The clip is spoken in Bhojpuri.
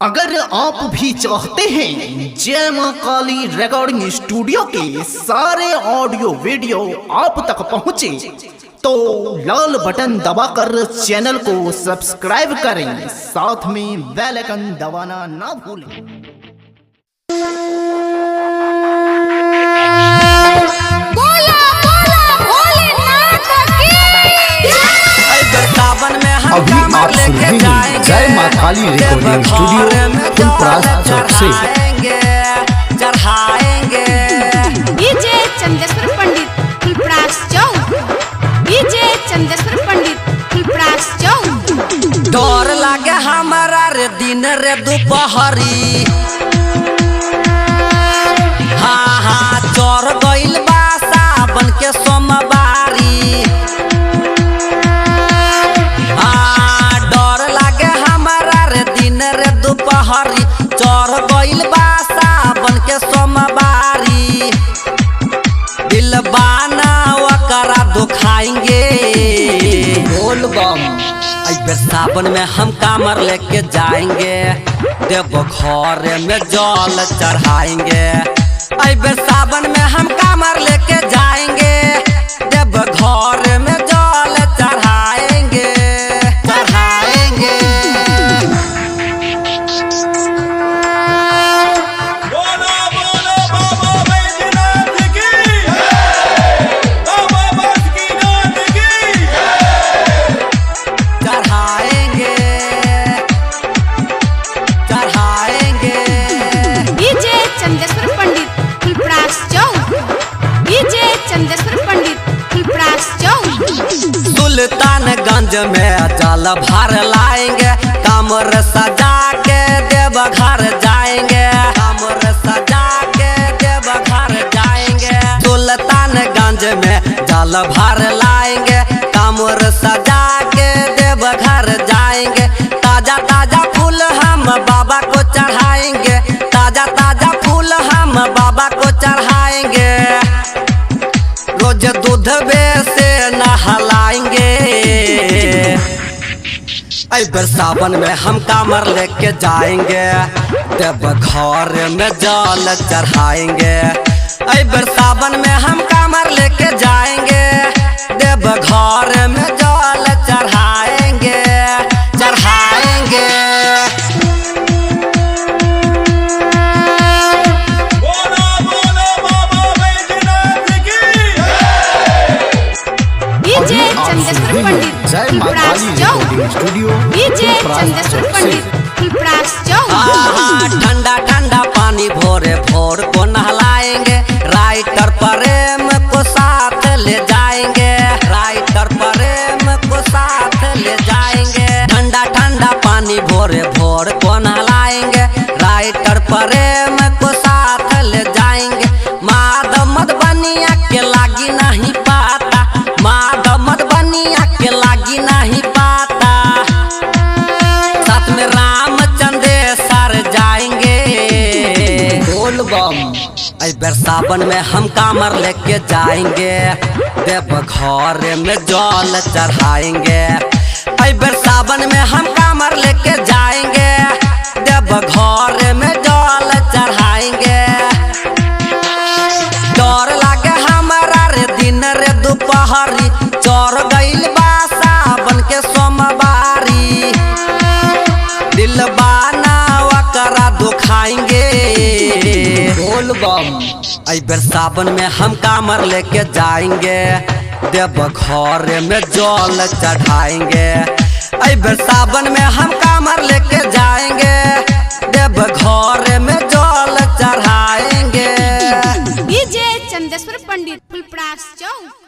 अगर आप भी चाहते हैं जय मां काली रिकॉर्डिंग स्टूडियो के सारे ऑडियो वीडियो आप तक पहुंचे तो लाल बटन दबाकर चैनल को सब्सक्राइब करें, साथ में बेल आइकन दबाना ना भूलें। अभी आप सुन रहे हैं जय मां काली रिकॉर्डिंग स्टूडियो फुलपरास चौक से। चढ़ाएंगे डीजे चंदेश्वर पंडित फुलपरास चौक, डीजे चंदेश्वर पंडित फुलपरास चौक। डर लागे हमारा रे दिन रे दोपहरी, हाँ हाँ चोर गइल बा सावन के सोमवारी। दोपहरी चढ़ गइल बा सावन के सोमवारी, दिल बाना वकरा दुखाएंगे। बोल बम अइबे सावन में हम कामर लेके जाएंगे, देव घर में जल चढ़ाएंगे। अइबे सावन में हम कामर लेके जाएंगे, देव घर में जल चढ़ाएंगे चढ़ाएंगे। सुल्तानगंज में जल भर लाएंगे, कमर सजा के देव घर जाएंगे, कमर सजा के देव घर जाएंगे। सुल्तानगंज में जल भर लाएंगे, कमर सजा के देव घर जाएंगे। ताजा ताजा फूल हम बाबा को चढ़ाएंगे, ताजा ताजा फूल हम बाबा को चढ़ाएंगे। रोज दूध से नहलाएंगे। अइबर सावन में हम कामर लेके जाएंगे, देव घर में जल चढ़ाएंगे। अइबर सावन में हम कामर लेके जाएंगे, देव घर में जल चढ़ाएंगे चढ़ाएंगे। चंदेश्वर पंडित फुलपरास चौक, डीजे चंदेश्वर पंडित फुलपरास चौक। ठंडा ठंडा पानी भोरे भोर को नहलाएंगे, राइटर प्रेम को साथ ले जाएंगे, राइटर प्रेम को साथ ले जाएंगे। ठंडा ठंडा पानी भोरे भोर को नहलाएंगे, राइटर प्रेम को साथ ले जाएंगे। माधव मधुबनिया के लागी नहीं पाता, माधव मधुबनिया के लागी नहीं पाता। साथ में रामचंद्रेश्वर जाएंगे। बोल बम अइबर सावन में हम कामर लेके जाएंगे, देव घर में जल चढ़ाएंगे। अइबर सावन में हम कामर लेके जाएंगे, देव घर में जल चढ़ाएंगे। डर लागे हमारा रे दिन रे दोपहरी, चोर गइल बा सावन के सोमवारी। दिल बाना वकरा दुखाएंगे। बोल बम अइबर सावन में हम कामर लेके जाएंगे, देव घर में जल चढ़ाएंगे। अइबर सावन में हम कामर लेके जाएंगे, देव घर में जल चढ़ाएंगे। डीजे चंदेश्वर पंडित फुलपरास चौक।